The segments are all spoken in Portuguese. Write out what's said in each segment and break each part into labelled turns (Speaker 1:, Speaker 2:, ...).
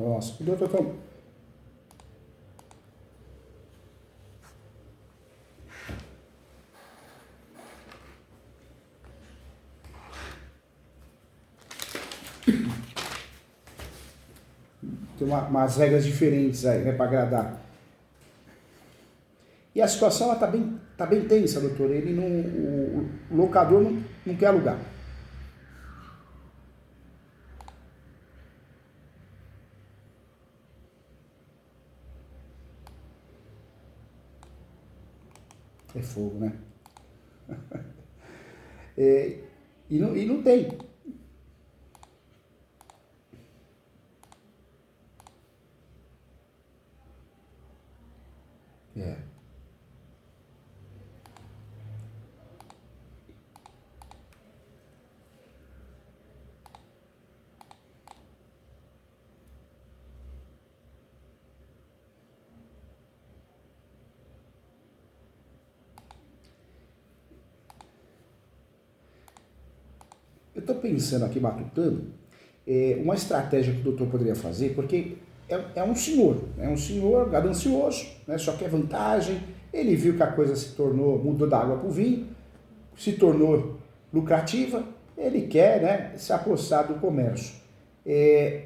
Speaker 1: Nossa, doutor, então, tem umas regras diferentes aí, né, para agradar. E a situação ela tá bem tensa, doutor. Ele não, o locador não quer alugar. É fogo, né? E não tem. É. Eu estou pensando aqui, matutando, uma estratégia que o doutor poderia fazer, porque é um senhor ganancioso, né, só quer vantagem. Ele viu que a coisa mudou da água para o vinho, se tornou lucrativa, ele quer, né, se apossar do comércio.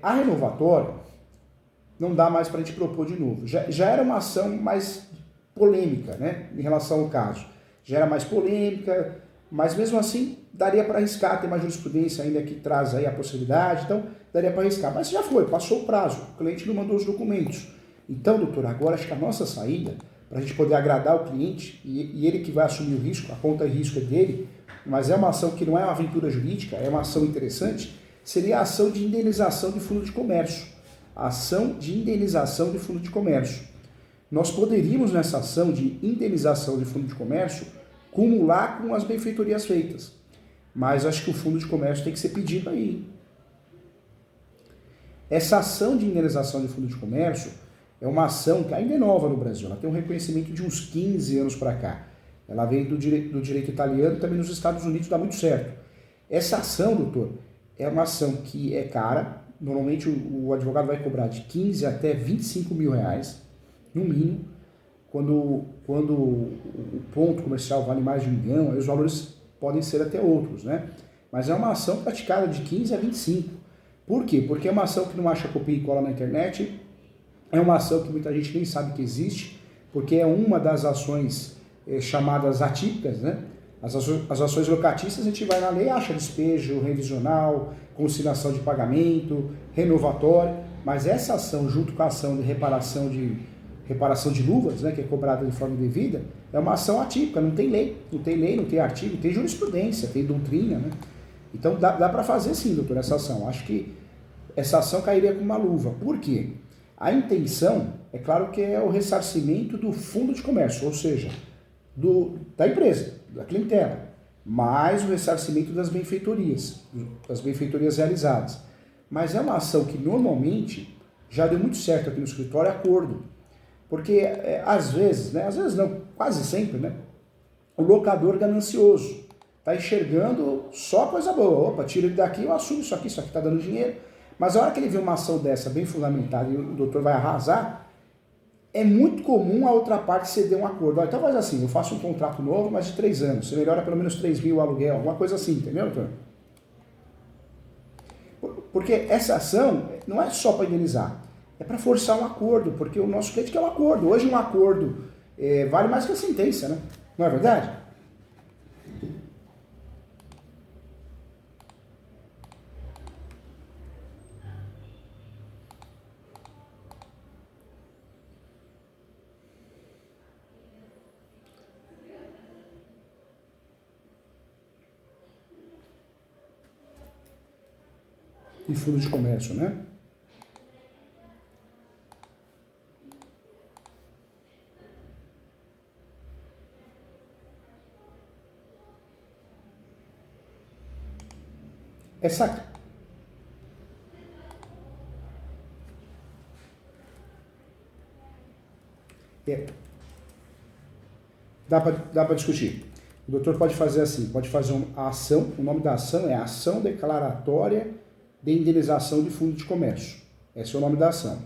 Speaker 1: A renovatória não dá mais para a gente propor de novo. Já era uma ação mais polêmica, né, em relação ao caso. Já era mais polêmica, mas mesmo assim daria para arriscar, tem uma jurisprudência ainda que traz aí a possibilidade, então daria para arriscar. Mas já foi, passou o prazo, o cliente não mandou os documentos. Então, doutor, agora acho que a nossa saída, para a gente poder agradar o cliente, e ele que vai assumir o risco, a conta de risco é dele, mas é uma ação que não é uma aventura jurídica, é uma ação interessante, seria a ação de indenização de fundo de comércio. A ação de indenização de fundo de comércio. Nós poderíamos, nessa ação de indenização de fundo de comércio, cumular com as benfeitorias feitas. Mas acho que o fundo de comércio tem que ser pedido aí. Essa ação de indenização de fundo de comércio é uma ação que ainda é nova no Brasil. Ela tem um reconhecimento de uns 15 anos para cá. Ela veio do direito italiano e também nos Estados Unidos dá muito certo. Essa ação, doutor, é uma ação que é cara. Normalmente o advogado vai cobrar de 15 até 25 mil reais, no mínimo. Quando o ponto comercial vale mais de 1 milhão, aí os valores podem ser até outros, né? Mas é uma ação praticada de 15 a 25. Por quê? Porque é uma ação que não acha copia e cola na internet, é uma ação que muita gente nem sabe que existe, porque é uma das ações chamadas atípicas, né? As ações locatícias a gente vai na lei, acha despejo, revisional, conciliação de pagamento, renovatório, mas essa ação, junto com a ação de reparação de luvas, né, que é cobrada de forma devida, é uma ação atípica, não tem lei, não tem artigo, tem jurisprudência, tem doutrina, né? Então dá para fazer sim, doutor, essa ação. Acho que essa ação cairia com uma luva. Por quê? A intenção, é claro que é o ressarcimento do fundo de comércio, ou seja, da empresa, da clientela, mais o ressarcimento das benfeitorias realizadas. Mas é uma ação que normalmente já deu muito certo aqui no escritório, acordo. Porque às vezes, né, às vezes não, quase sempre, né, o locador ganancioso está enxergando só coisa boa. Opa, tira ele daqui, eu assumo isso aqui está dando dinheiro. Mas a hora que ele vê uma ação dessa bem fundamentada e o doutor vai arrasar, é muito comum a outra parte ceder um acordo. Então faz assim, eu faço um contrato novo, mas de 3 anos. Você melhora pelo menos 3 mil o aluguel, alguma coisa assim, entendeu, doutor? Porque essa ação não é só para indenizar, é para forçar um acordo, porque o nosso cliente quer um acordo. Hoje um acordo vale mais que a sentença, né? Não é verdade? E fundo de comércio, né? Essa... Dá para discutir. O doutor pode fazer assim, pode fazer a ação, o nome da ação é Ação Declaratória de Indenização de Fundo de Comércio. Esse é o nome da ação.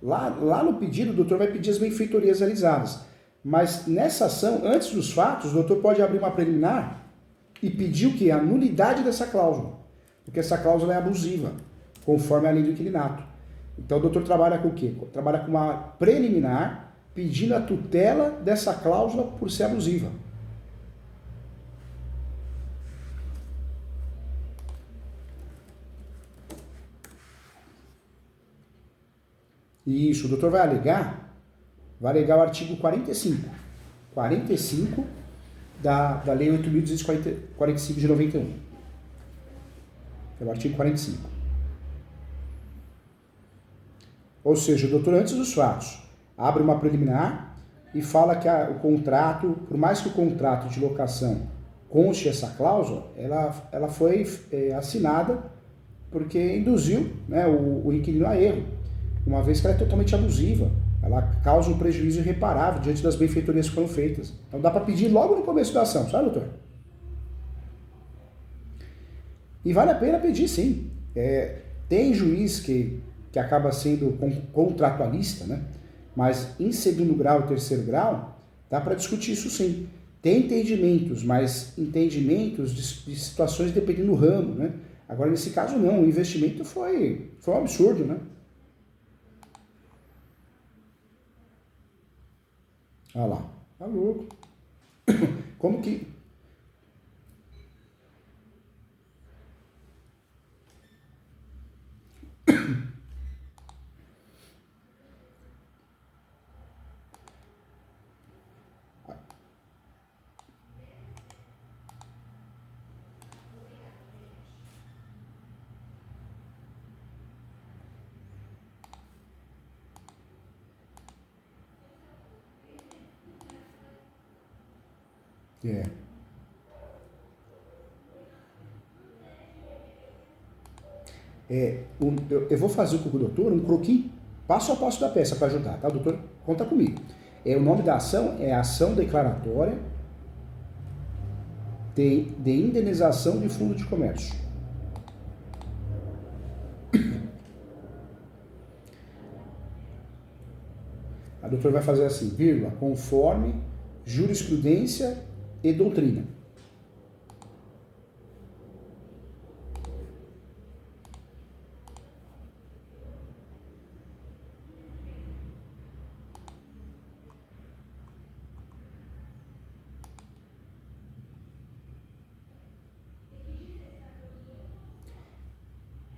Speaker 1: Lá no pedido, o doutor vai pedir as benfeitorias realizadas. Mas nessa ação, antes dos fatos, o doutor pode abrir uma preliminar e pedir o quê? A nulidade dessa cláusula. Porque essa cláusula é abusiva, conforme a lei do inquilinato. Então o doutor trabalha com o quê? Trabalha com uma preliminar pedindo a tutela dessa cláusula por ser abusiva. Isso, o doutor vai alegar o artigo 45. 45 da Lei 8.245 de 91. É o artigo 45. Ou seja, o doutor, antes dos fatos, abre uma preliminar e fala que o contrato, por mais que o contrato de locação conste essa cláusula, ela foi assinada porque induziu, né, o inquilino a erro, uma vez que ela é totalmente abusiva. Ela causa um prejuízo irreparável diante das benfeitorias que foram feitas. Então dá para pedir logo no começo da ação, sabe, doutor? E vale a pena pedir, sim. Tem juiz que acaba sendo contratualista, né? Mas em segundo grau e terceiro grau, dá para discutir isso sim. Tem entendimentos, mas entendimentos de situações dependendo do ramo, né? Agora, nesse caso, não. O investimento foi um absurdo, né? Olha lá. Tá louco. Como que... É. Eu vou fazer com o doutor um croquis passo a passo da peça para ajudar, tá? O doutor, conta comigo. O nome da ação é Ação Declaratória de Indenização de Fundo de Comércio. A doutora vai fazer assim, vírgula, conforme jurisprudência e doutrina.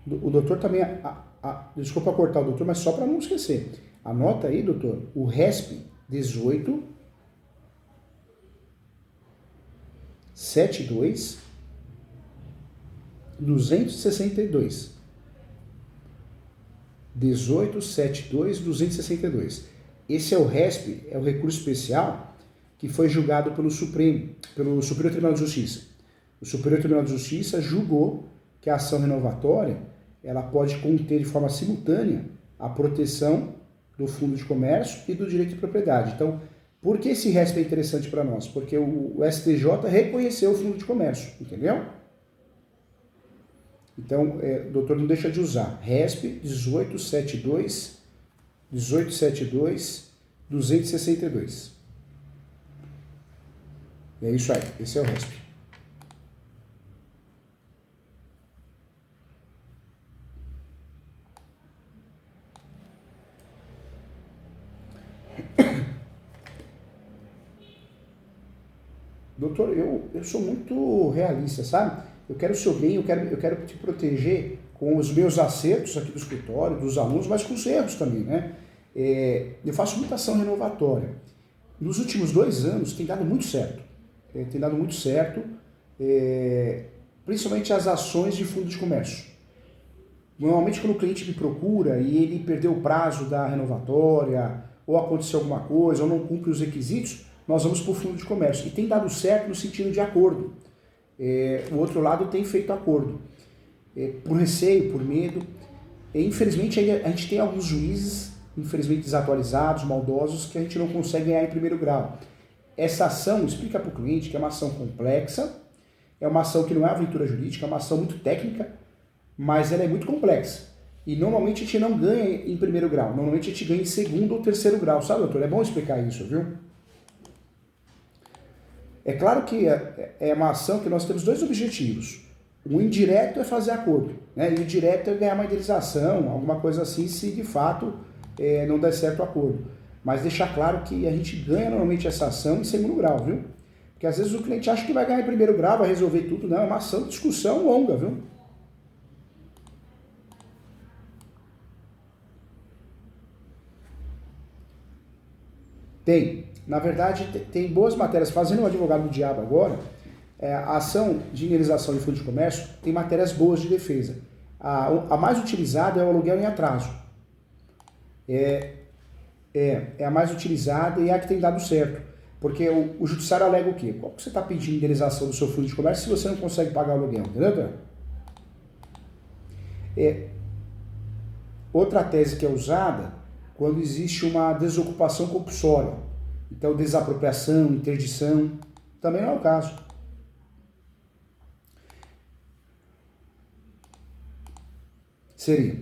Speaker 1: O doutor também, desculpa cortar o doutor, mas só para não esquecer. Anota aí, doutor, o RESP 18 72 262. 1872 262. Esse é o RESP, é o recurso especial que foi julgado pelo Superior Tribunal de Justiça. O Superior Tribunal de Justiça julgou que a ação renovatória ela pode conter de forma simultânea a proteção do fundo de comércio e do direito de propriedade. Então, por que esse RESP é interessante para nós? Porque o STJ reconheceu o fundo de comércio, entendeu? Então, o doutor não deixa de usar RESP 1872 262. É isso aí, esse é o RESP. Doutor, eu sou muito realista, sabe? Eu quero o seu bem, eu quero te proteger com os meus acertos aqui do escritório, dos alunos, mas com os erros também, né? Eu faço muita ação renovatória. Nos últimos 2 anos tem dado muito certo. Principalmente as ações de fundo de comércio. Normalmente quando o cliente me procura e ele perdeu o prazo da renovatória, ou aconteceu alguma coisa, ou não cumpre os requisitos, nós vamos para o fundo de comércio. E tem dado certo no sentido de acordo. O outro lado tem feito acordo. Por receio, por medo. Infelizmente, a gente tem alguns juízes, infelizmente desatualizados, maldosos, que a gente não consegue ganhar em primeiro grau. Essa ação, explica para o cliente que é uma ação complexa, é uma ação que não é aventura jurídica, é uma ação muito técnica, mas ela é muito complexa. E normalmente a gente não ganha em primeiro grau, normalmente a gente ganha em segundo ou terceiro grau, sabe, doutor? É bom explicar isso, viu? É claro que é uma ação que nós temos dois objetivos. O indireto é fazer acordo, né? E o direto é ganhar uma indenização, alguma coisa assim, se de fato não der certo o acordo. Mas deixar claro que a gente ganha normalmente essa ação em segundo grau, viu? Porque às vezes o cliente acha que vai ganhar em primeiro grau, vai resolver tudo. Não, é uma ação de discussão longa, viu? Tem. Na verdade, tem boas matérias. Fazendo o advogado do diabo agora, a ação de indenização de fundo de comércio tem matérias boas de defesa. A mais utilizada é o aluguel em atraso. É a mais utilizada e é a que tem dado certo. Porque o judiciário alega o quê? Qual que você está pedindo indenização do seu fundo de comércio se você não consegue pagar o aluguel? Entendeu? Outra tese que é usada quando existe uma desocupação compulsória. Então, desapropriação, interdição, também não é o caso. Seria.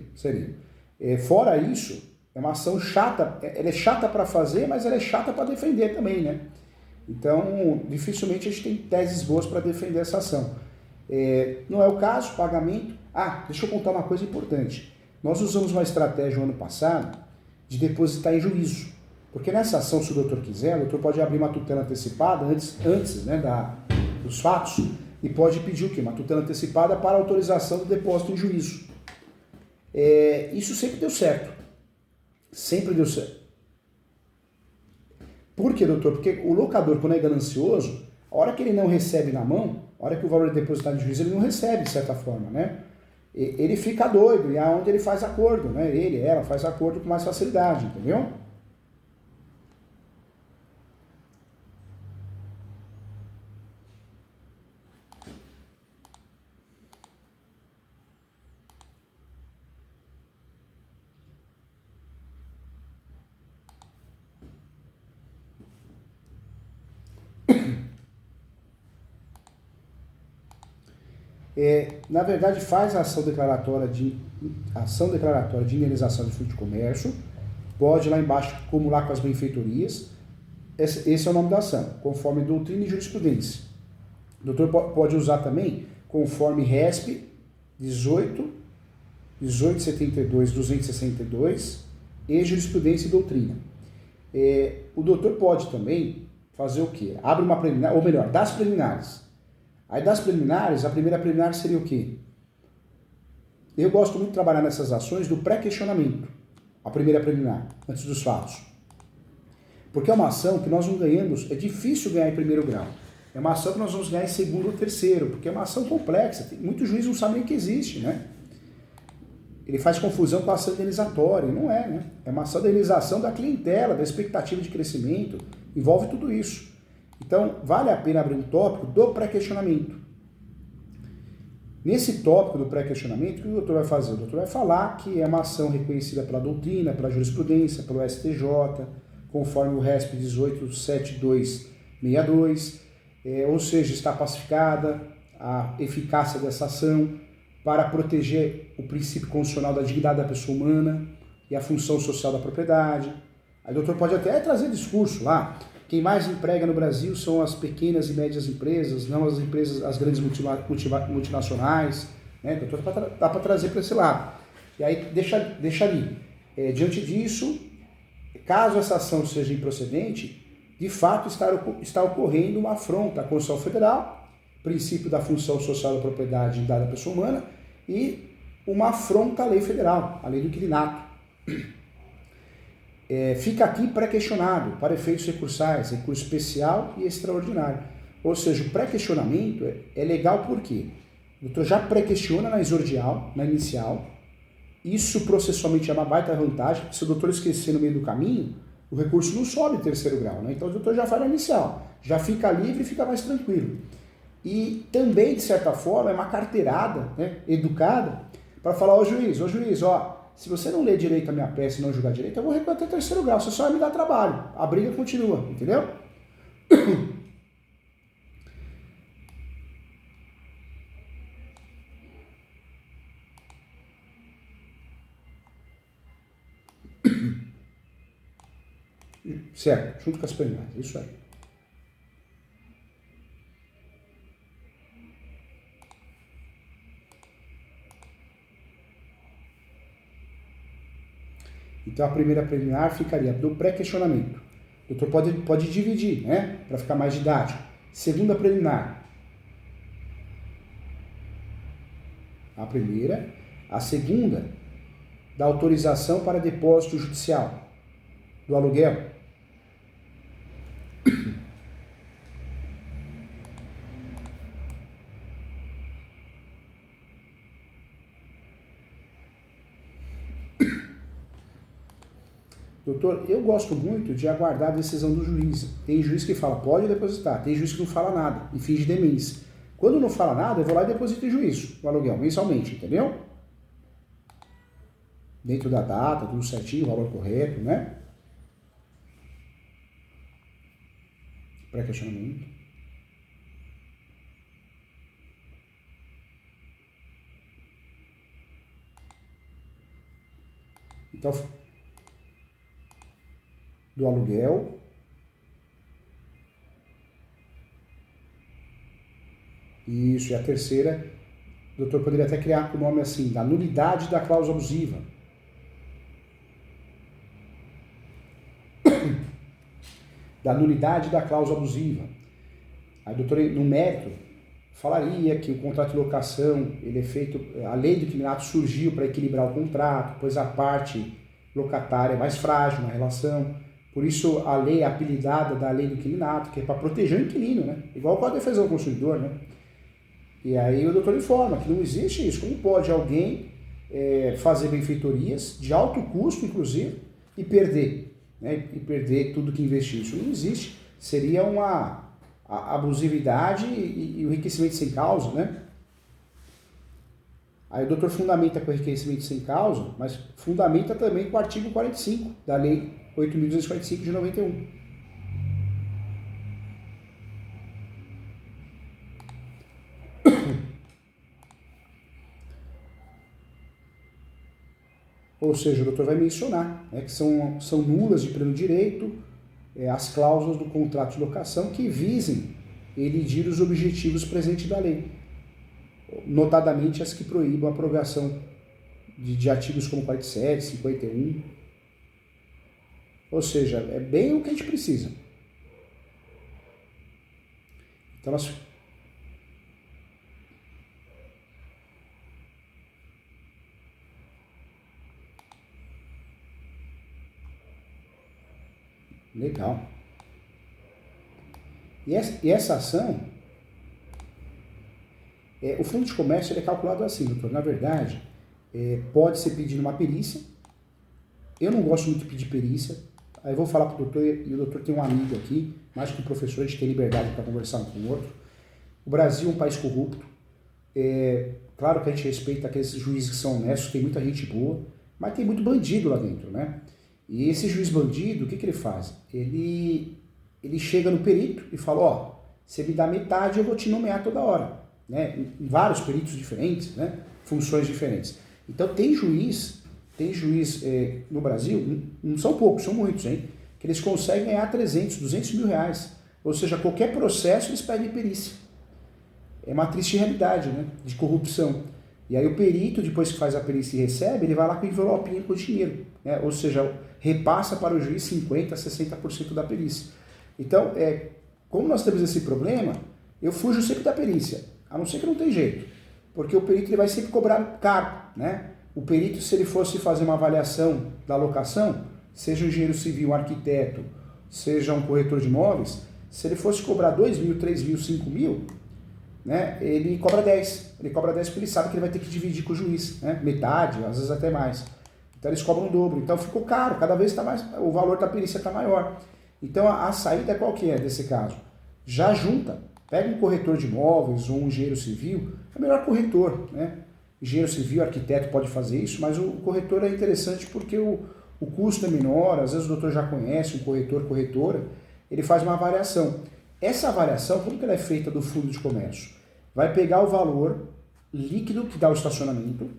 Speaker 1: Fora isso, é uma ação chata, ela é chata para fazer, mas ela é chata para defender também, né? Então, dificilmente a gente tem teses boas para defender essa ação. Não é o caso, pagamento. Deixa eu contar uma coisa importante. Nós usamos uma estratégia no ano passado de depositar em juízo. Porque nessa ação, se o doutor quiser, o doutor pode abrir uma tutela antecipada antes né, dos fatos e pode pedir o quê? Uma tutela antecipada para autorização do depósito em juízo. Isso sempre deu certo. Sempre deu certo. Por quê, doutor? Porque o locador, quando é ganancioso, a hora que ele não recebe na mão, a hora que o valor é depositado em juízo, ele não recebe, de certa forma, né? Ele fica doido, e é onde ele faz acordo, né? Ela faz acordo com mais facilidade, entendeu? Na verdade, faz a ação declaratória de indenização de fundo de comércio, pode lá embaixo acumular com as benfeitorias. Esse é o nome da ação, conforme doutrina e jurisprudência. O doutor pode usar também conforme RESP 1872-262 e jurisprudência e doutrina. O doutor pode também fazer o quê? Abre uma preliminar, ou melhor, das preliminares. Aí das preliminares, a primeira preliminar seria o quê? Eu gosto muito de trabalhar nessas ações do pré-questionamento, a primeira preliminar, antes dos fatos. Porque é uma ação que nós não ganhamos, é difícil ganhar em primeiro grau. É uma ação que nós vamos ganhar em segundo ou terceiro, porque é uma ação complexa, muitos juízes não sabem nem que existe, né? Ele faz confusão com a ação indenizatória, não é, né? É uma ação de indenização da clientela, da expectativa de crescimento, envolve tudo isso. Então, vale a pena abrir um tópico do pré-questionamento. Nesse tópico do pré-questionamento, o que o doutor vai fazer? O doutor vai falar que é uma ação reconhecida pela doutrina, pela jurisprudência, pelo STJ, conforme o RESP 187262, ou seja, está pacificada a eficácia dessa ação para proteger o princípio constitucional da dignidade da pessoa humana e a função social da propriedade. Aí o doutor pode até trazer discurso lá. Quem mais emprega no Brasil são as pequenas e médias empresas, não as empresas, as grandes multinacionais, né? Doutor, dá para trazer para esse lado. E aí deixa ali. Diante disso, caso essa ação seja improcedente, de fato está ocorrendo uma afronta à Constituição Federal, princípio da função social da propriedade dada à pessoa humana, e uma afronta à lei federal, a lei do inquilinato. Fica aqui pré-questionado para efeitos recursais, recurso especial e extraordinário. Ou seja, o pré-questionamento é legal porque o doutor já pré-questiona na exordial, na inicial. Isso processualmente é uma baita vantagem, porque se o doutor esquecer no meio do caminho, o recurso não sobe em terceiro grau, né? Então o doutor já faz na inicial, já fica livre e fica mais tranquilo. E também, de certa forma, é uma carteirada, né, educada, para falar, ô juiz, se você não ler direito a minha peça e não julgar direito, eu vou recorrer até terceiro grau, você só vai me dar trabalho, a briga continua, entendeu? Certo, junto com as preliminares, isso aí. Então a primeira preliminar ficaria do pré-questionamento. O doutor pode dividir, né? Para ficar mais didático. Segunda preliminar. A primeira. A segunda, da autorização para depósito judicial do aluguel. Doutor, eu gosto muito de aguardar a decisão do juiz. Tem juiz que fala, pode depositar. Tem juiz que não fala nada e finge demência. Quando não fala nada, eu vou lá e deposito em juízo o aluguel, mensalmente, entendeu? Dentro da data, tudo certinho, o valor correto, né? Pré-questionamento. Então, do aluguel. Isso, e a terceira, o doutor poderia até criar o nome assim, da nulidade da cláusula abusiva. Da nulidade da cláusula abusiva. Aí o doutor, no mérito, falaria que o contrato de locação, ele é feito, a lei do inquilinato surgiu para equilibrar o contrato, pois a parte locatária é mais frágil na relação. Por isso a lei é apelidada da lei do inquilinato, que é para proteger o inquilino, né? Igual com a defesa do consumidor, né? E aí o doutor informa que não existe isso. Como pode alguém fazer benfeitorias de alto custo, inclusive, e perder, né? E perder tudo que investiu? Isso não existe. Seria uma abusividade e o enriquecimento sem causa, né? Aí o doutor fundamenta com o enriquecimento sem causa, mas fundamenta também com o artigo 45 da lei 8.245 de 91. Ou seja, o doutor vai mencionar, né, que são nulas de pleno direito as cláusulas do contrato de locação que visem elidir os objetivos presentes da lei, notadamente as que proíbam a aprovação de artigos como 47, 51. Ou seja, é bem o que a gente precisa. Então nós... Legal. E essa ação, o fundo de comércio ele é calculado assim, doutor. Na verdade, pode ser pedido uma perícia. Eu não gosto muito de pedir perícia. Aí eu vou falar para o doutor, e o doutor tem um amigo aqui, mais que um professor, a gente tem liberdade para conversar um com o outro. O Brasil é um país corrupto. Claro que a gente respeita aqueles juízes que são honestos, tem muita gente boa, mas tem muito bandido lá dentro, né? E esse juiz bandido, o que ele faz? Ele chega no perito e fala, ó, você me dá metade, eu vou te nomear toda hora, né? Em vários peritos diferentes, né? Funções diferentes. Então tem juiz no Brasil, não são poucos, são muitos, hein? Que eles conseguem ganhar 300, 200 mil reais. Ou seja, qualquer processo eles pedem perícia. É uma triste realidade, né? De corrupção. E aí o perito, depois que faz a perícia e recebe, ele vai lá com envelopinho com dinheiro, né? Ou seja, repassa para o juiz 50%, 60% da perícia. Então, como nós temos esse problema, eu fujo sempre da perícia, a não ser que não tem jeito. Porque o perito ele vai sempre cobrar caro, né? O perito, se ele fosse fazer uma avaliação da locação, seja um engenheiro civil, um arquiteto, seja um corretor de imóveis, se ele fosse cobrar 2 mil, 3 mil, 5 mil, né, ele cobra 10. Ele cobra 10 porque ele sabe que ele vai ter que dividir com o juiz, né, metade, às vezes até mais. Então eles cobram o dobro. Então ficou caro, cada vez tá mais, o valor da perícia está maior. Então a saída qual que é desse caso? Já junta, pega um corretor de imóveis ou um engenheiro civil, é o melhor corretor, né? Engenheiro civil, arquiteto pode fazer isso, mas o corretor é interessante porque o custo é menor, às vezes o doutor já conhece um corretor, corretora, ele faz uma avaliação. Essa avaliação, como que ela é feita do fundo de comércio? Vai pegar o valor líquido que dá o estacionamento,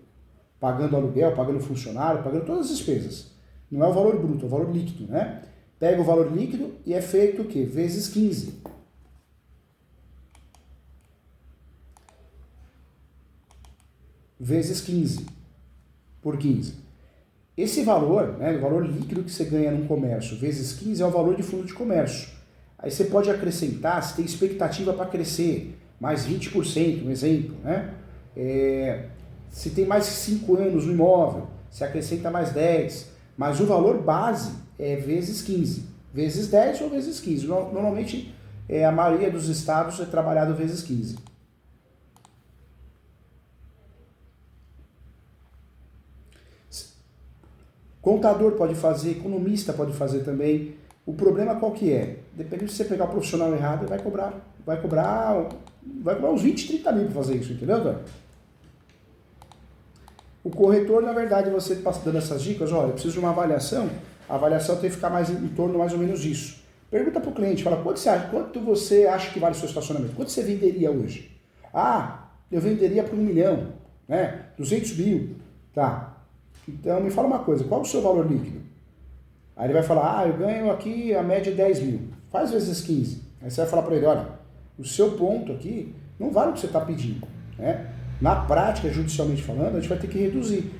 Speaker 1: pagando aluguel, pagando funcionário, pagando todas as despesas. Não é o valor bruto, é o valor líquido, né? pega o valor líquido e é feito o quê? Vezes 15. Vezes 15 por 15. Esse valor, né, o valor líquido que você ganha num comércio vezes 15 é o valor de fundo de comércio. Aí você pode acrescentar, se tem expectativa para crescer, mais 20%, um exemplo, né? Se tem mais 5 anos no imóvel, se acrescenta mais 10, mas o valor base é vezes 15, vezes 10 ou vezes 15. Normalmente, a maioria dos estados é trabalhado vezes 15. Contador pode fazer, economista pode fazer também. O problema qual que é? Dependendo se você pegar o profissional errado, vai cobrar uns 20, 30 mil para fazer isso, entendeu, Dor? O corretor, na verdade, você está dando essas dicas, olha, eu preciso de uma avaliação, a avaliação tem que ficar mais em torno mais ou menos disso. Pergunta para o cliente, fala, quanto você acha que vale o seu estacionamento? Quanto você venderia hoje? Ah, eu venderia por 1 milhão, né? 200 mil, tá. Então, me fala uma coisa, qual é o seu valor líquido? Aí ele vai falar, eu ganho aqui a média de 10 mil, faz vezes 15. Aí você vai falar para ele, olha, o seu ponto aqui não vale o que você está pedindo, né? Na prática, judicialmente falando, a gente vai ter que reduzir.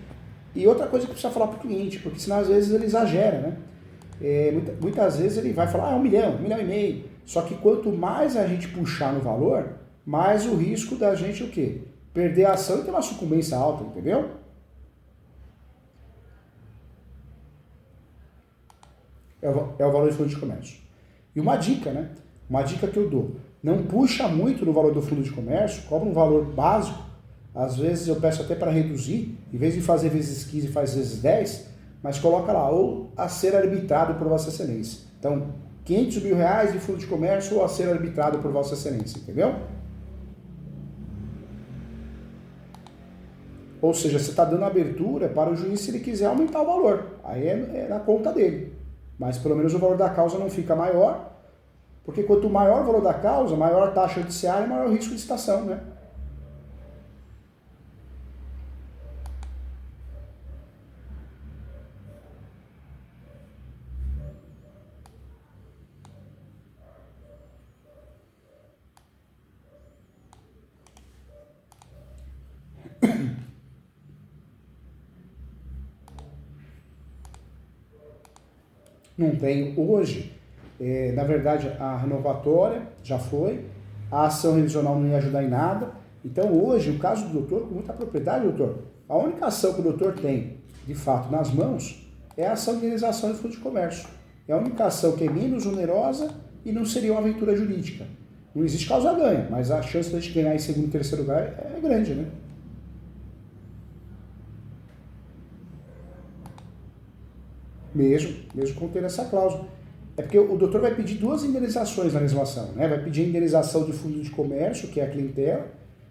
Speaker 1: E outra coisa que precisa falar para o cliente, porque senão às vezes ele exagera, né? Muitas vezes ele vai falar, 1 milhão, 1,5 milhão. Só que quanto mais a gente puxar no valor, mais o risco da gente o quê? Perder a ação e ter uma sucumbência alta, entendeu? É o valor do fundo de comércio. E uma dica, né? Uma dica que eu dou. Não puxa muito no valor do fundo de comércio, cobra um valor básico. Às vezes eu peço até para reduzir, em vez de fazer vezes 15, faz vezes 10, mas coloca lá, ou a ser arbitrado por Vossa Excelência. Então, 500 mil reais de fundo de comércio ou a ser arbitrado por Vossa Excelência, entendeu? Ou seja, você está dando abertura para o juiz se ele quiser aumentar o valor. Aí é na conta dele. Mas pelo menos o valor da causa não fica maior, porque quanto maior o valor da causa, maior a taxa judiciária e maior o risco de citação, né? Não tem hoje. Na verdade, a renovatória já foi, a ação revisional não ia ajudar em nada. Então, hoje, o caso do doutor, com muita propriedade, doutor, a única ação que o doutor tem, de fato, nas mãos, é a ação de indenização de fundo de comércio. É a única ação que é menos onerosa e não seria uma aventura jurídica. Não existe causa-ganha, mas a chance de a gente ganhar em segundo e terceiro lugar é grande, né? Mesmo contendo essa cláusula. É porque o doutor vai pedir 2 indenizações na mesma ação, né? Vai pedir a indenização de fundo de comércio, que é a clientela,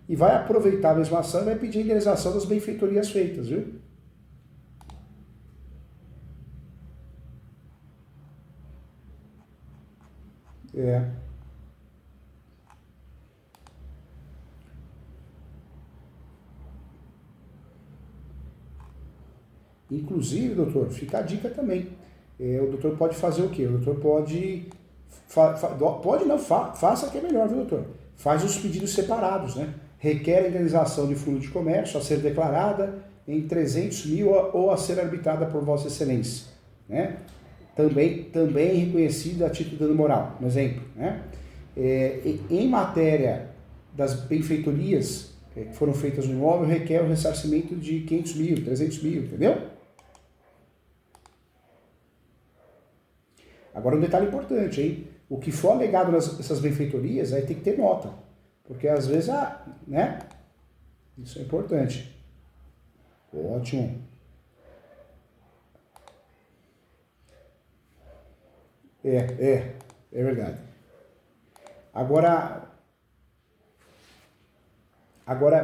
Speaker 1: e vai aproveitar a mesma ação e vai pedir a indenização das benfeitorias feitas, viu? Inclusive, doutor, fica a dica também. O doutor pode fazer o quê? O doutor pode... faça que é melhor, viu, doutor? Faz os pedidos separados, né? Requer a indenização de fundo de comércio a ser declarada em 300 mil ou a ser arbitrada por Vossa Excelência, né? Também reconhecida a título de dano moral, um exemplo, né? Em matéria das benfeitorias que foram feitas no imóvel, requer o ressarcimento de 500 mil, 300 mil, entendeu? Agora um detalhe importante, hein? O que for alegado nessas benfeitorias, aí tem que ter nota. Porque às vezes, né? Isso é importante. Ótimo. É verdade. Agora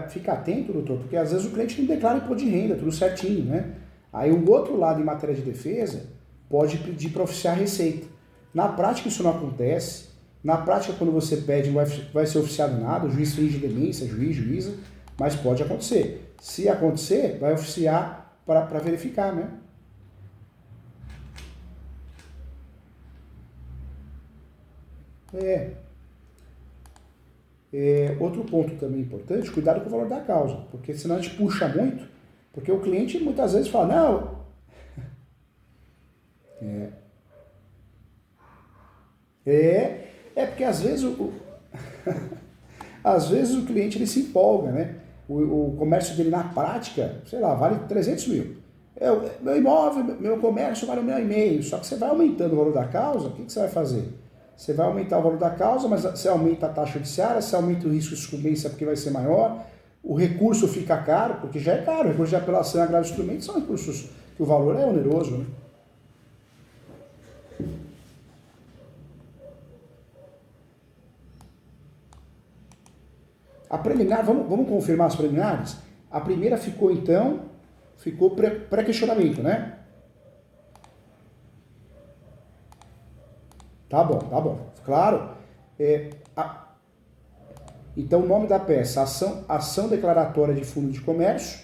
Speaker 1: fica atento, doutor, porque às vezes o cliente não declara imposto de renda, tudo certinho, né? Aí o outro lado, em matéria de defesa, pode pedir para oficiar a receita. Na prática isso não acontece. Na prática, quando você pede, não vai ser oficiado nada, o juiz finge demência, juíza, mas pode acontecer. Se acontecer, vai oficiar para verificar, né? É, outro ponto também importante, cuidado com o valor da causa, porque senão a gente puxa muito, porque o cliente muitas vezes fala, não, porque às vezes às vezes o cliente ele se empolga, né? O comércio dele na prática, sei lá, vale 300 mil. Meu imóvel, meu comércio vale 1,5 milhão, só que você vai aumentando o valor da causa, o que você vai fazer? Você vai aumentar o valor da causa, mas você aumenta a taxa judiciária, você aumenta o risco de sucumbência porque vai ser maior, o recurso fica caro, porque já é caro, o recurso de apelação e agravo de instrumento são recursos que o valor é oneroso, né? A preliminar, vamos confirmar as preliminares? A primeira ficou então, ficou pré-questionamento, né? Tá bom. Claro. Então, o nome da peça, ação declaratória de fundo de comércio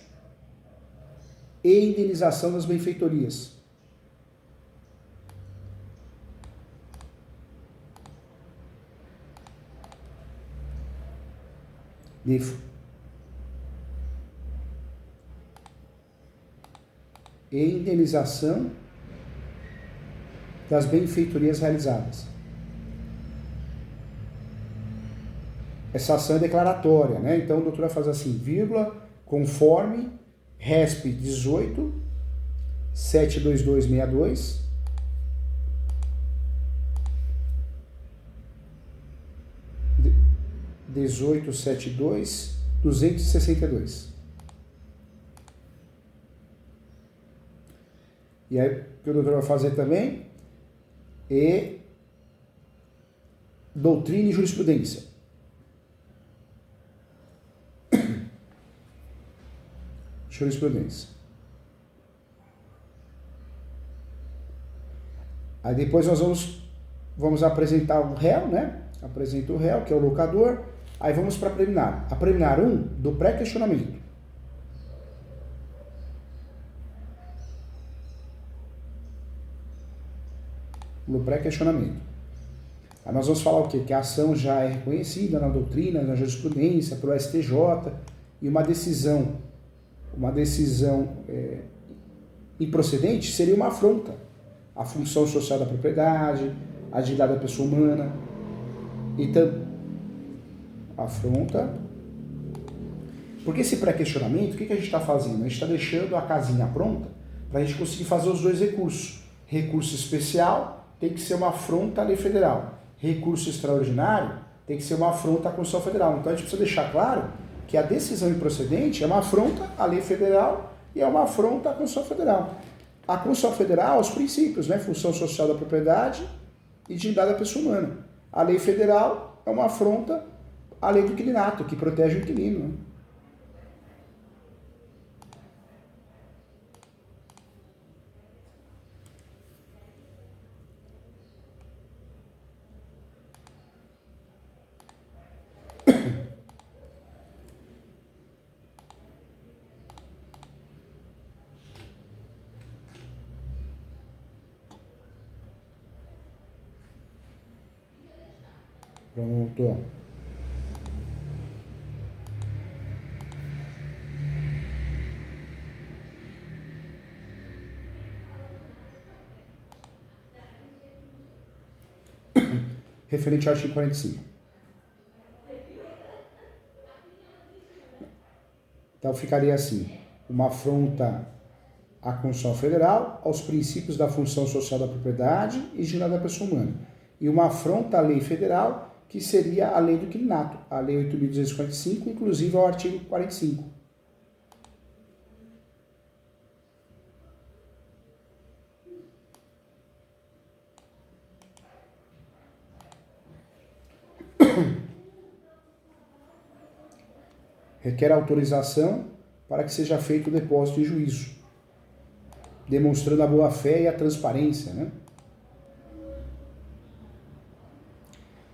Speaker 1: e indenização das benfeitorias. E indenização das benfeitorias realizadas. Essa ação é declaratória, né? Então o doutor vai fazer assim, vírgula, conforme RESP 18 72262 1872 262. E aí, o que o doutor vai fazer também é doutrina e jurisprudência. Jurisprudência. Aí depois nós vamos apresentar o réu, né? Apresenta o réu, que é o locador. Aí vamos para a preliminar. A preliminar 1 do pré-questionamento. No pré-questionamento. Aí nós vamos falar o quê? Que a ação já é reconhecida na doutrina, na jurisprudência, pelo STJ, e uma decisão improcedente seria uma afronta à função social da propriedade, à dignidade da pessoa humana, e afronta. Porque esse pré-questionamento, o que a gente está fazendo? A gente está deixando a casinha pronta para a gente conseguir fazer os dois recursos. Recurso especial tem que ser uma afronta à lei federal. Recurso extraordinário tem que ser uma afronta à Constituição Federal. Então a gente precisa deixar claro que a decisão improcedente é uma afronta à lei federal e é uma afronta à Constituição Federal. A Constituição Federal, os princípios, né? Função social da propriedade e dignidade da pessoa humana. A lei federal é uma afronta à lei do inquilinato, que protege o inquilino, né? Pronto. Referente ao artigo 45. Então ficaria assim, uma afronta à Constituição Federal, aos princípios da função social da propriedade e dignidade da pessoa humana. E uma afronta à lei federal, que seria a lei do inquilinato, a lei 8.245, inclusive ao artigo 45. Requer autorização para que seja feito o depósito em juízo, demonstrando a boa-fé e a transparência, né?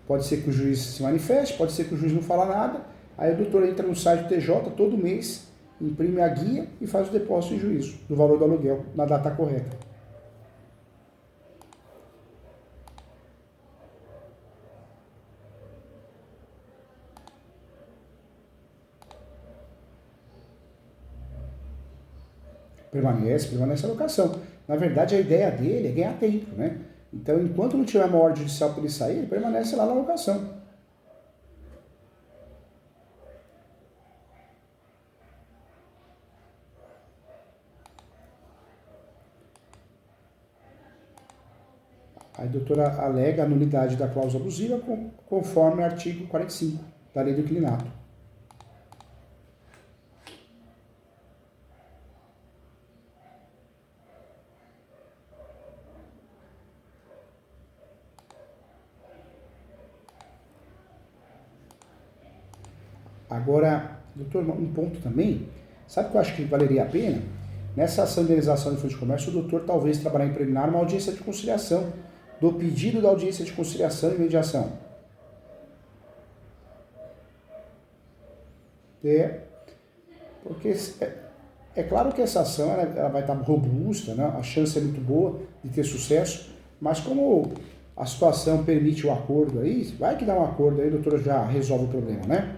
Speaker 1: Pode ser que o juiz se manifeste, pode ser que o juiz não fala nada, aí o doutor entra no site do TJ todo mês, imprime a guia e faz o depósito em juízo do valor do aluguel, na data correta. Permanece a locação. Na verdade, a ideia dele é ganhar tempo, né? Então, enquanto não tiver uma ordem judicial para ele sair, ele permanece lá na locação. A doutora alega a nulidade da cláusula abusiva conforme o artigo 45 da Lei do Inquilinato. Agora, doutor, um ponto também, sabe o que eu acho que valeria a pena? Nessa ação de indenização de fundo de comércio, o doutor talvez trabalhar em preliminar uma audiência de conciliação, do pedido da audiência de conciliação e mediação. Porque é claro que essa ação ela vai estar robusta, né? A chance é muito boa de ter sucesso, mas como a situação permite o acordo aí, vai que dá um acordo aí, o doutor já resolve o problema, né?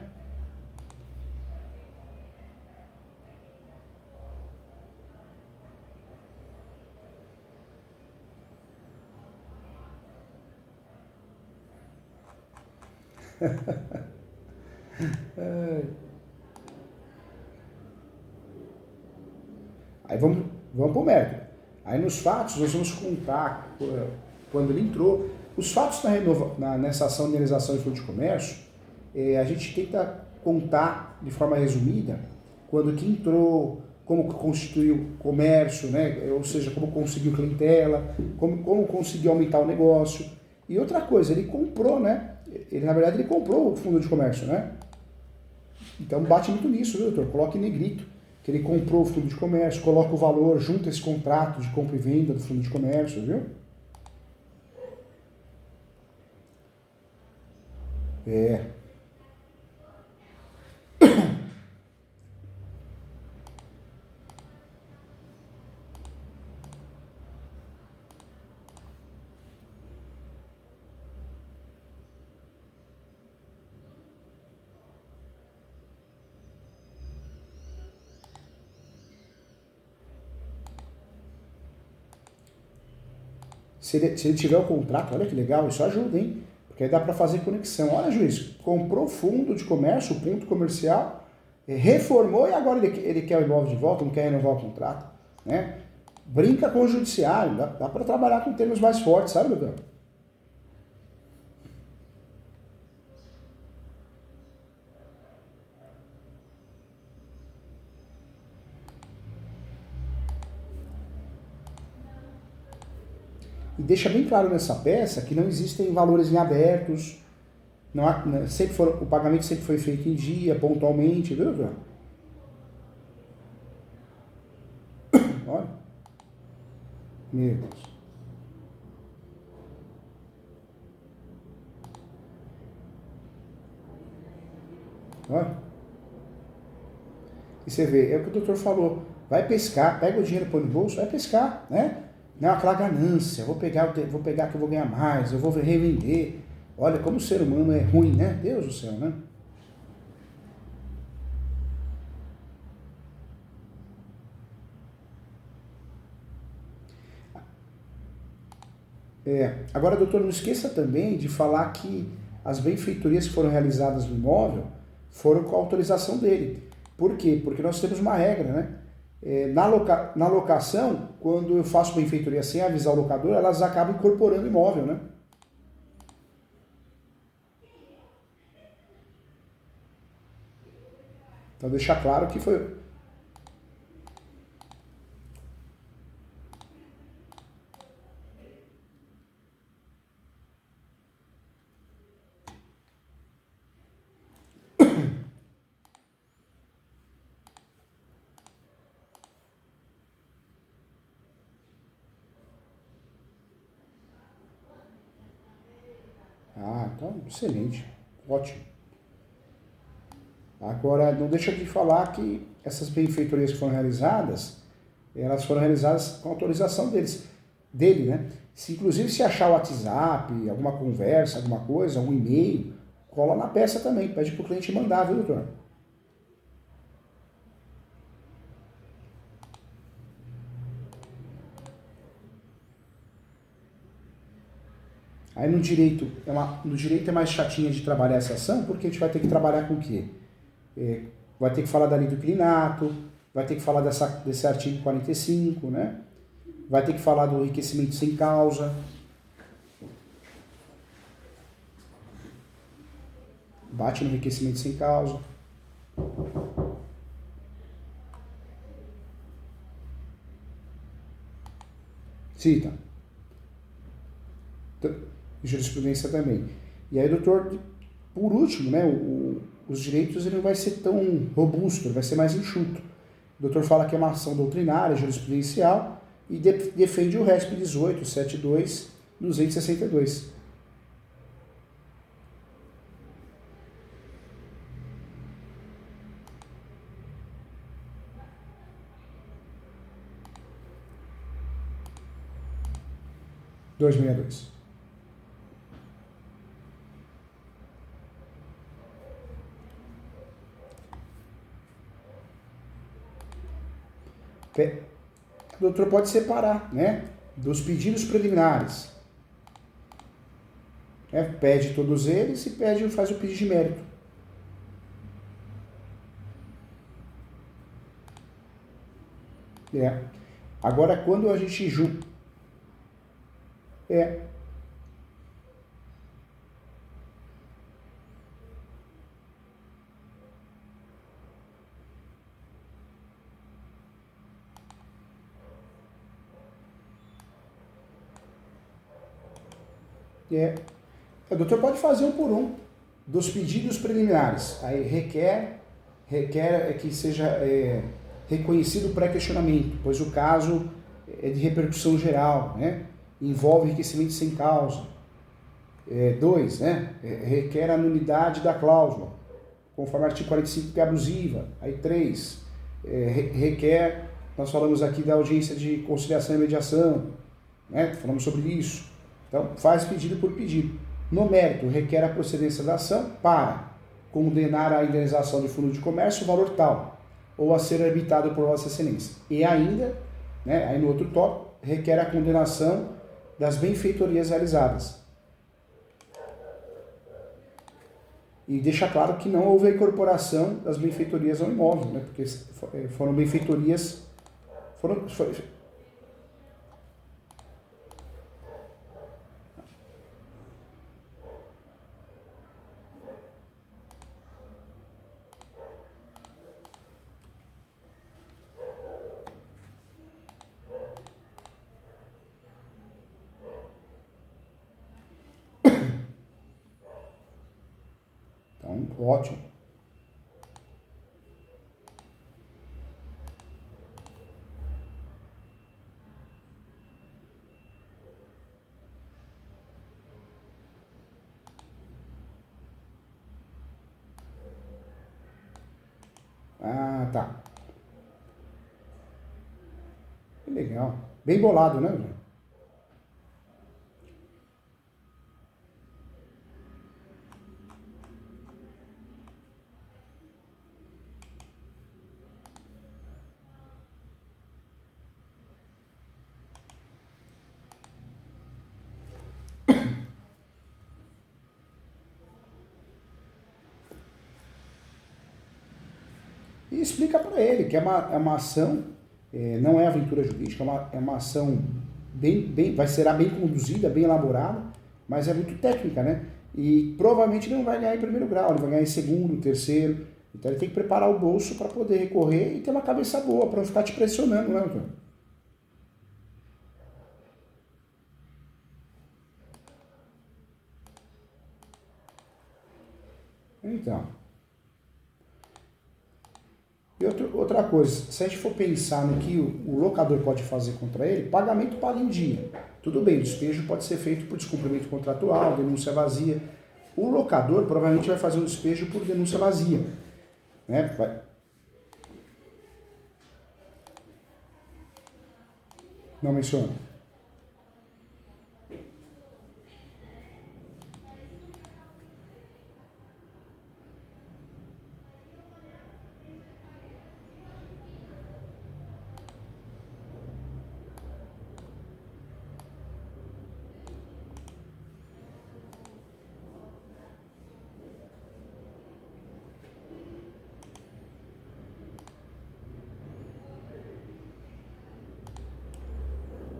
Speaker 1: Aí vamos para o mérito. Aí nos fatos nós vamos contar quando ele entrou. Os fatos nessa ação de indenização de fundo de comércio, a gente tenta contar de forma resumida quando que entrou, como constituiu o comércio, né? Ou seja, como conseguiu clientela, como conseguiu aumentar o negócio. E outra coisa, ele comprou, né? Na verdade, ele comprou o fundo de comércio, né? Então bate muito nisso, viu, doutor? Coloque em negrito que ele comprou o fundo de comércio, coloca o valor, junta esse contrato de compra e venda do fundo de comércio, viu? Se ele tiver o contrato, olha que legal, isso ajuda, hein? Porque aí dá para fazer conexão. Olha, juiz, comprou fundo de comércio, ponto comercial, reformou e agora ele quer o imóvel de volta, não quer renovar o contrato, né? Brinca com o judiciário, dá para trabalhar com termos mais fortes, sabe, doutor? E deixa bem claro nessa peça que não existem valores em abertos, não há, o pagamento sempre foi feito em dia, pontualmente, viu, doutor? Olha. Meu Deus. Olha. E você vê, é o que o doutor falou. Vai pescar, pega o dinheiro, põe no bolso, vai pescar, né? Não, aquela ganância, vou pegar que eu vou ganhar mais, eu vou revender. Olha como o ser humano é ruim, né? Deus do céu, né? Agora, doutor, não esqueça também de falar que as benfeitorias que foram realizadas no imóvel foram com a autorização dele. Por quê? Porque nós temos uma regra, né? Na locação, quando eu faço benfeitoria sem avisar o locador, elas acabam incorporando o imóvel, né? Então, deixar claro que foi... Ah, então, excelente. Ótimo. Agora, não deixa de falar que essas benfeitorias que foram realizadas, elas foram realizadas com autorização dele, né? Inclusive, se achar o WhatsApp, alguma conversa, alguma coisa, um e-mail, cola na peça também, pede para o cliente mandar, viu, doutor? Aí no direito é mais chatinha de trabalhar essa ação, porque a gente vai ter que trabalhar com o quê? Vai ter que falar da lei do inquilinato, vai ter que falar desse artigo 45, né? Vai ter que falar do enriquecimento sem causa. Bate no enriquecimento sem causa. Cita. Jurisprudência também. E aí, doutor, por último, né, os direitos ele não vai ser tão robusto, ele vai ser mais enxuto. O doutor fala que é uma ação doutrinária, jurisprudencial, e defende o RESP 18, 72, 262. (262). O doutor pode separar, né, dos pedidos preliminares. Pede todos eles e faz o pedido de mérito. Agora, quando a gente julga... O doutor pode fazer um por um dos pedidos preliminares. Aí requer que seja reconhecido pré-questionamento, pois o caso é de repercussão geral, né? Envolve enriquecimento sem causa. 2, né? Requer a nulidade da cláusula, conforme o artigo 45, que é abusiva. Aí 3, requer, nós falamos aqui da audiência de conciliação e mediação, né? Falamos sobre isso. Então, faz pedido por pedido. No mérito, requer a procedência da ação para condenar a indenização de fundo de comércio o valor tal, ou a ser arbitrado por Vossa Excelência. E ainda, né, aí no outro tópico, requer a condenação das benfeitorias realizadas. E deixa claro que não houve a incorporação das benfeitorias ao imóvel, né, porque foram benfeitorias... Então, ótimo. Ah, tá. Que legal. Bem bolado, né, André? E explica para ele que é uma ação, não é aventura jurídica, é uma ação será bem conduzida, bem elaborada, mas é muito técnica, né? E provavelmente ele não vai ganhar em primeiro grau, ele vai ganhar em segundo, terceiro. Então ele tem que preparar o bolso para poder recorrer e ter uma cabeça boa, para não ficar te pressionando, né, doutor? Então. E outra coisa, se a gente for pensar no que o locador pode fazer contra ele, pagamento paga em dia. Tudo bem, o despejo pode ser feito por descumprimento contratual, denúncia vazia. O locador provavelmente vai fazer um despejo por denúncia vazia. Né? Não menciona.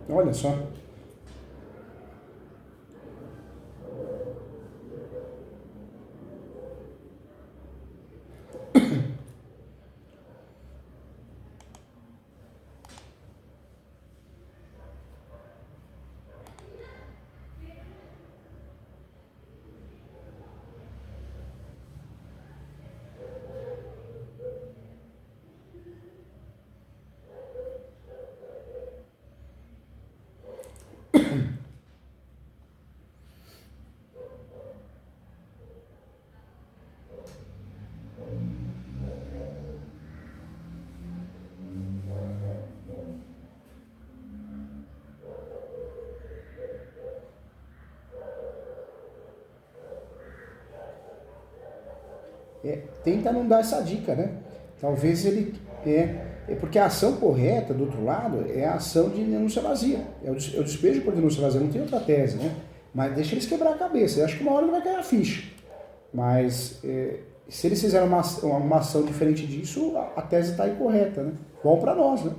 Speaker 1: Olha só. Tenta não dar essa dica, né? Talvez ele... É porque a ação correta, do outro lado, é a ação de denúncia vazia. É o despejo por denúncia vazia, não tem outra tese, né? Mas deixa eles quebrar a cabeça. Eu acho que uma hora ele vai cair a ficha. Mas se eles fizerem uma ação diferente disso, a tese está incorreta, né? Bom para nós, né?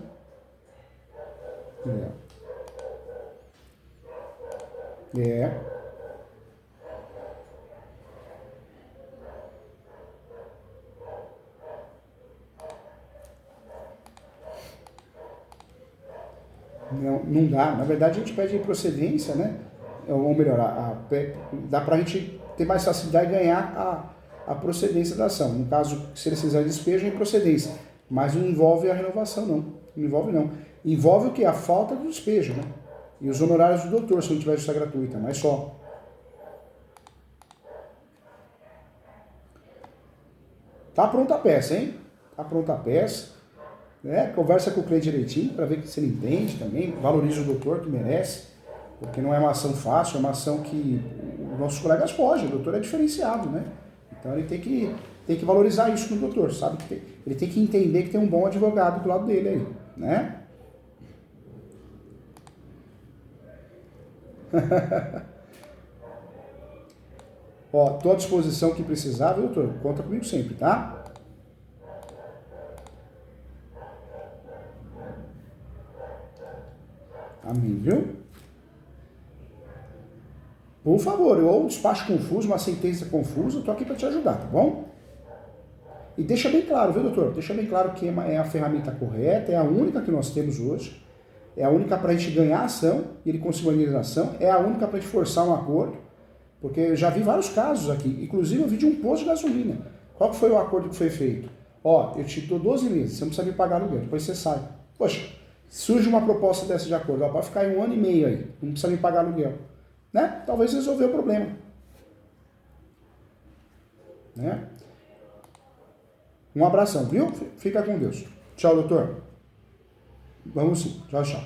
Speaker 1: É. Não dá. Na verdade, a gente pede procedência, né? Ou melhor, dá para a gente ter mais facilidade de ganhar a procedência da ação. No caso, se eles fizerem despejo, é procedência. Mas não envolve a renovação, não. Não envolve, não. Envolve o que? A falta do despejo, né? E os honorários do doutor, se não tiver justiça gratuita, mas só. Tá pronta a peça, hein? Tá pronta a peça. Né? Conversa com o cliente direitinho para ver se ele entende também. Valoriza o doutor que merece. Porque não é uma ação fácil, é uma ação que os nossos colegas fogem. O doutor é diferenciado, né? Então ele tem que valorizar isso no doutor, sabe? Ele tem que entender que tem um bom advogado do lado dele aí, né? Ó, tô à disposição que precisar, viu, doutor? Conta comigo sempre, tá? Amém, viu? Por favor, ou um despacho confuso, uma sentença confusa, eu tô aqui para te ajudar, tá bom? E deixa bem claro, viu, doutor? Deixa bem claro que é a ferramenta correta, é a única que nós temos hoje, é a única para a gente ganhar a ação e ele conseguir uma indenização, é a única para a gente forçar um acordo, porque eu já vi vários casos aqui, inclusive eu vi de um posto de gasolina. Qual que foi o acordo que foi feito? Ó, eu te dou 12 meses, você não precisa me pagar aluguel, depois você sai. Poxa, surge uma proposta dessa de acordo, ó, pode ficar aí 1 ano e meio aí, não precisa me pagar aluguel. Né? Talvez resolver o problema. Né? Um abração, viu? Fica com Deus. Tchau, doutor. Vamos sim. Tchau, tchau.